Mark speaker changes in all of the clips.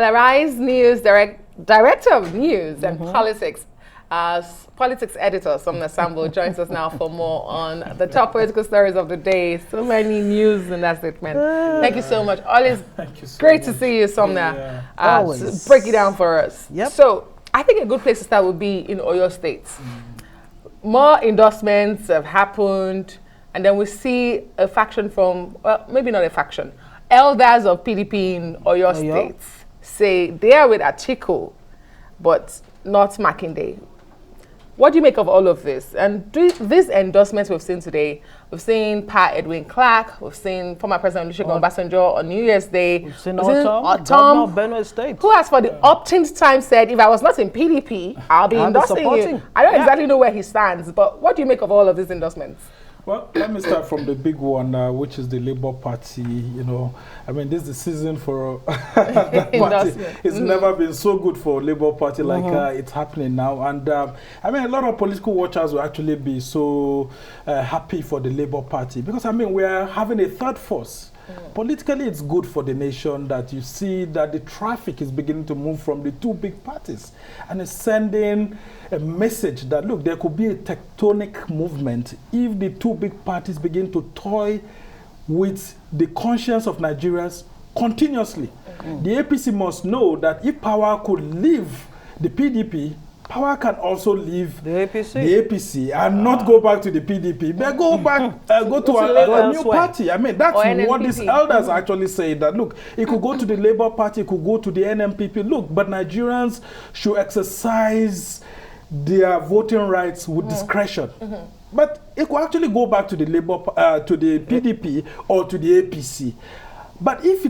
Speaker 1: Arise News Director of News and Politics, politics editor Sumner Sambo joins us now for more on the top political stories of the day. So many news in that statement. Thank you so much. Always great to see you, Sumner. To break it down for us.
Speaker 2: Yep.
Speaker 1: So I think a good place to start would be in Oyo State. More endorsements have happened, and then we see a faction from, well, maybe not a faction, elders of PDP in Oyo State say they are with Atiku, but not Makinde. What do you make of all of this? And these endorsements we've seen today, we've seen Pa Edwin Clark, we've seen former President Olusegun Obasanjo on New Year's Day.
Speaker 2: We've seen Ortom, Benue State.
Speaker 1: Who has for the umpteenth time said, if I was not in PDP, I'll be endorsing you. I don't exactly know where he stands, but what do you make of all of these endorsements?
Speaker 3: Well, let me start from the big one, which is the Labour Party. You know, I mean, this is the season for that party. It's never been so good for Labour Party like it's happening now. And I mean, a lot of political watchers will actually be so happy for the Labour Party because, I mean, we are having a third force. Politically, it's good for the nation that you see that the traffic is beginning to move from the two big parties, and it's sending a message that, look, there could be a tectonic movement if the two big parties begin to toy with the conscience of Nigerians continuously. The APC must know that if power could leave the PDP, power can also leave
Speaker 2: the APC
Speaker 3: and not go back to the PDP, but go back, go to a new party. I mean, that's what these elders actually say, that, look, it could go to the Labour Party, it could go to the NMPP. Look, but Nigerians should exercise their voting rights with discretion. But it could actually go back to the to the PDP or to the APC. But if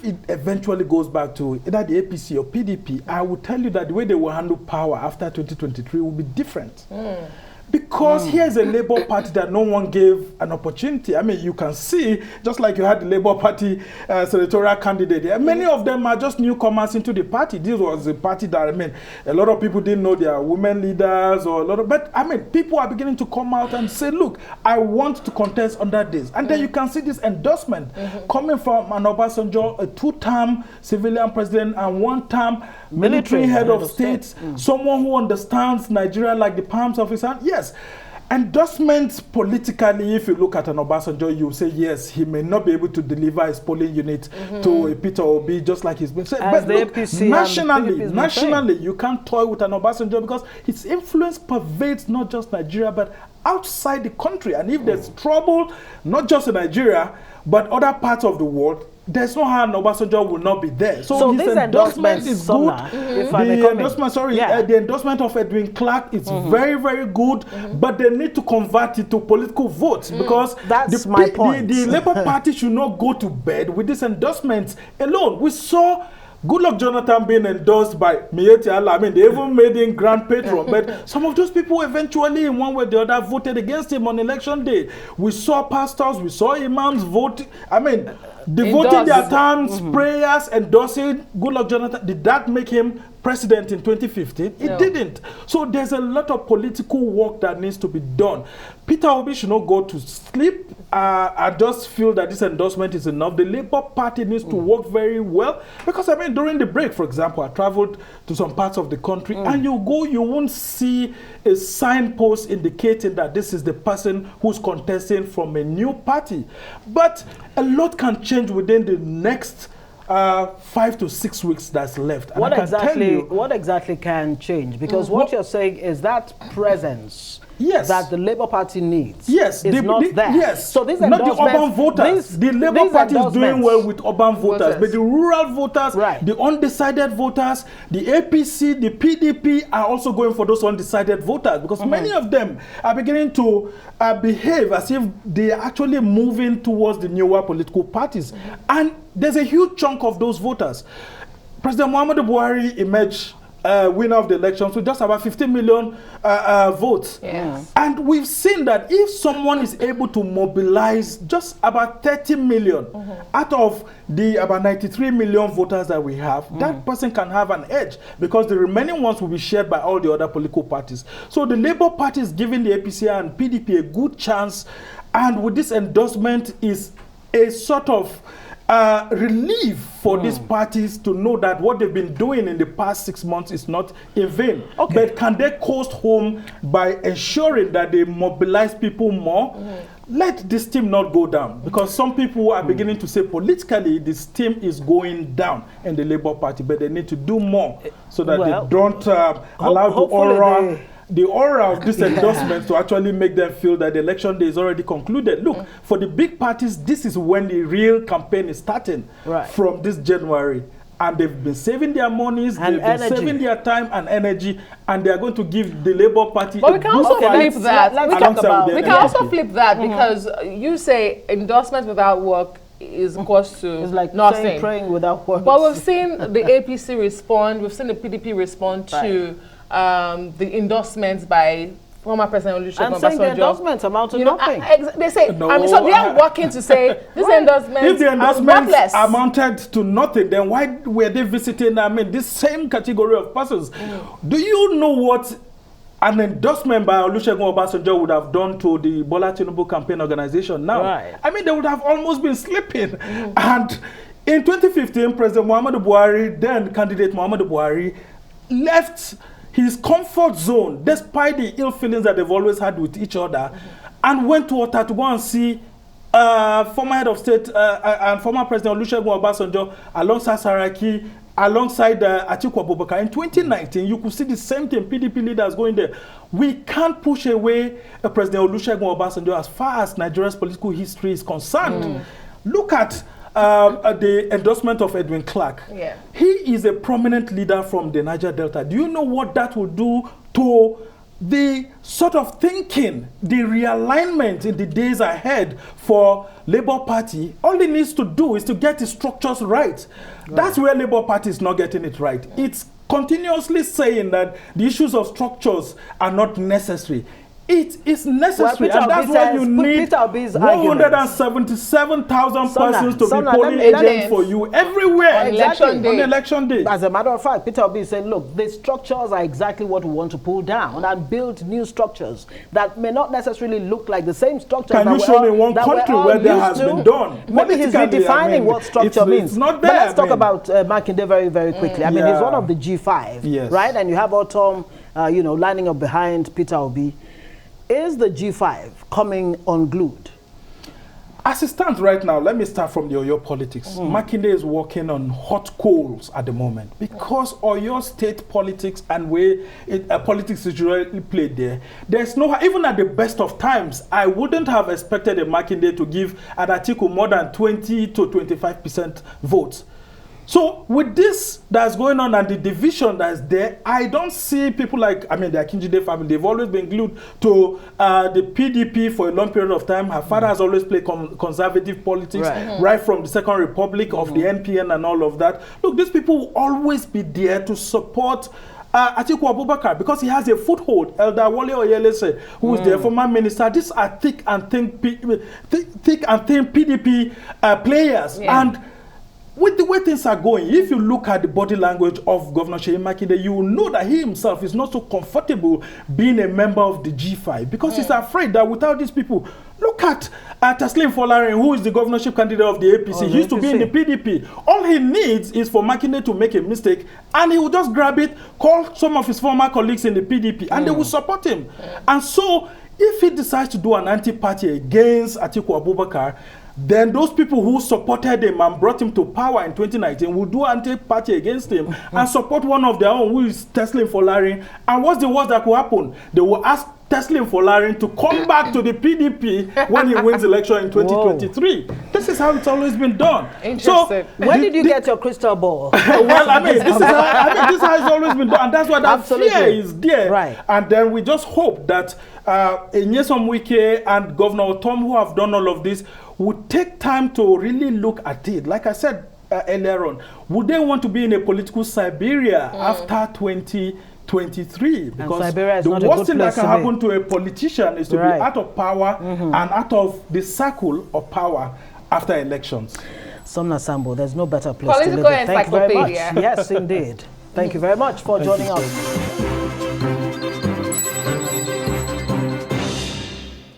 Speaker 3: it eventually goes back to either the APC or PDP, I will tell you that the way they will handle power after 2023 will be different. Because here's a Labour Party that no one gave an opportunity. I mean, you can see, just like you had the Labour Party senatorial candidate, many of them are just newcomers into the party. This was a party that, I mean, a lot of people didn't know there are women leaders or a lot of, but I mean, people are beginning to come out and say, look, I want to contest under this. And then you can see this endorsement coming from an Obasanjo, a two-term civilian president and one-term military head of state, someone who understands Nigeria like the palms of his hand. Yes, endorsements politically, if you look at an Obasanjo, you say, yes, he may not be able to deliver his polling unit to a Peter Obi, just like he's been saying. But look, nationally, you can't toy with an Obasanjo because his influence pervades not just Nigeria, but outside the country. And if there's trouble, not just in Nigeria, but other parts of the world, there's no how Obasanjo will not be there. So his endorsement is good. The endorsement of Edwin Clark is very, very good, but they need to convert it to political votes because
Speaker 2: that's my point.
Speaker 3: The Labour Party should not go to bed with this endorsement alone. We saw Goodluck Jonathan being endorsed by Miyetti Allah. I mean, they even made him grand patron. But some of those people eventually, in one way or the other, voted against him on election day. We saw pastors, we saw imams vote. I mean, devoting their times, prayers, endorsing Goodluck Jonathan. Did that make him president in 2015? It didn't. So there's a lot of political work that needs to be done. Peter Obi should not go to sleep. I just feel that this endorsement is enough. The Labour Party needs to work very well because, I mean, during the break, for example, I traveled to some parts of the country and you won't see a signpost indicating that this is the person who's contesting from a new party. But a lot can change within the next 5 to 6 weeks that's left. And
Speaker 2: what exactly can change? Because what you're saying is that presence that the Labour Party needs is not there.
Speaker 3: Yes.
Speaker 2: So these
Speaker 3: not the urban voters. The Labour Party is doing well with urban voters, but the rural voters, the undecided voters, the APC, the PDP are also going for those undecided voters because many of them are beginning to behave as if they are actually moving towards the newer political parties. And there's a huge chunk of those voters. President Muhammadu Buhari emerged winner of the elections with just about 15 million votes. And we've seen that if someone is able to mobilize just about 30 million out of the about 93 million voters that we have, that person can have an edge because the remaining ones will be shared by all the other political parties. So the Labour Party is giving the APC and PDP a good chance, and with this endorsement is a sort of relief for these parties to know that what they've been doing in the past 6 months is not in vain. Okay. But can they coast home by ensuring that they mobilize people more? Let this team not go down, because some people are beginning to say politically this team is going down in the Labour Party, but they need to do more so that they don't allow the aura of this endorsement to actually make them feel that the election day is already concluded. Look, for the big parties, this is when the real campaign is starting, from this January. And they've been saving their monies, they've been saving their time and energy, and they are going to give the Labour Party.
Speaker 1: But we can also flip that. We can also flip that, because you say endorsement without work is equals to
Speaker 2: like
Speaker 1: nothing.
Speaker 2: Praying without work.
Speaker 1: But we've seen the APC respond, we've seen the PDP respond to the endorsements by former President Olusegun Obasanjo.
Speaker 2: And saying the endorsements amount to nothing.
Speaker 1: They say, so they are working to say this endorsement.
Speaker 3: If the endorsements amounted to nothing, then why were they visiting, this same category of persons? Do you know what an endorsement by Olusegun Obasanjo would have done to the Bola Tinubu campaign organization now? They would have almost been sleeping. And in 2015, President Muhammadu Buhari, then candidate Muhammadu Buhari, left his comfort zone, despite the ill feelings that they've always had with each other, and went to Ota to go and see former head of state and former President Olusegun Obasanjo alongside Saraki, alongside Atiku Abubakar. In 2019, you could see the same thing, PDP leaders going there. We can't push away President Olusegun Obasanjo as far as Nigeria's political history is concerned. Look at the endorsement of Edwin Clark. He is a prominent leader from the Niger Delta. Do you know what that will do to the sort of thinking, the realignment in the days ahead for Labour Party? All it needs to do is to get the structures right. That's where Labour Party is not getting it right. It's continuously saying that the issues of structures are not necessary. It is necessary, and that's why you need 177,000 persons to be polling agents for you everywhere on election day.
Speaker 2: As a matter of fact, Peter Obi is saying, look, the structures are exactly what we want to pull down and build new structures that may not necessarily look like the same structures.
Speaker 3: Can you show me one country where that has been done?
Speaker 2: Maybe he's redefining what structure means.
Speaker 3: It's not there.
Speaker 2: But let's talk about Makinde very, very quickly. He's one of the G5, right? And you have Ortom, lining up behind Peter Obi. Is the G5 coming unglued?
Speaker 3: As it stands right now, let me start from the Oyo politics. Makinde is working on hot coals at the moment because Oyo state politics and way politics is usually played there. There's no, even at the best of times, I wouldn't have expected a Makinde to give an Atiku more than 20 to 25% votes. So with this that's going on and the division that's there, I don't see people like, the Akinjide family, they've always been glued to the PDP for a long period of time. Her father has always played conservative politics right from the Second Republic of the NPN and all of that. Look, these people will always be there to support Atiku Abubakar because he has a foothold. Elder Wole Oyelese, who is the former minister. These are thick and thin PDP players. And with the way things are going, if you look at the body language of Governor Seyi Makinde, you will know that he himself is not so comfortable being a member of the G5 because he's afraid that without these people, look at Teslim Folarin, who is the governorship candidate of the APC. He used to be in the PDP. All he needs is for Makinde to make a mistake, and he will just grab it, call some of his former colleagues in the PDP, and they will support him. And so, if he decides to do an anti-party against Atiku Abubakar, then those people who supported him and brought him to power in 2019 will do anti-party against him and support one of their own, who is Teslim Folarin. And what's the worst that could happen? They will ask Teslim Folarin to come back to the PDP when he wins election in 2023. This is how it's always been done.
Speaker 1: Interesting.
Speaker 2: So, when did you get your crystal ball?
Speaker 3: Well, this is how it's always been done. And that's why that fear is there.
Speaker 2: Right.
Speaker 3: And then we just hope that Nyesom Wike and Governor Ortom, who have done all of this, would take time to really look at it. Like I said earlier on, would they want to be in a political Siberia after 2023? Because the worst thing that can happen to a politician is to be out of power and out of the circle of power after elections.
Speaker 2: Sumner Sambo, there's no better place to live. Thank you very much. Yes, indeed. Thank you very much for joining us.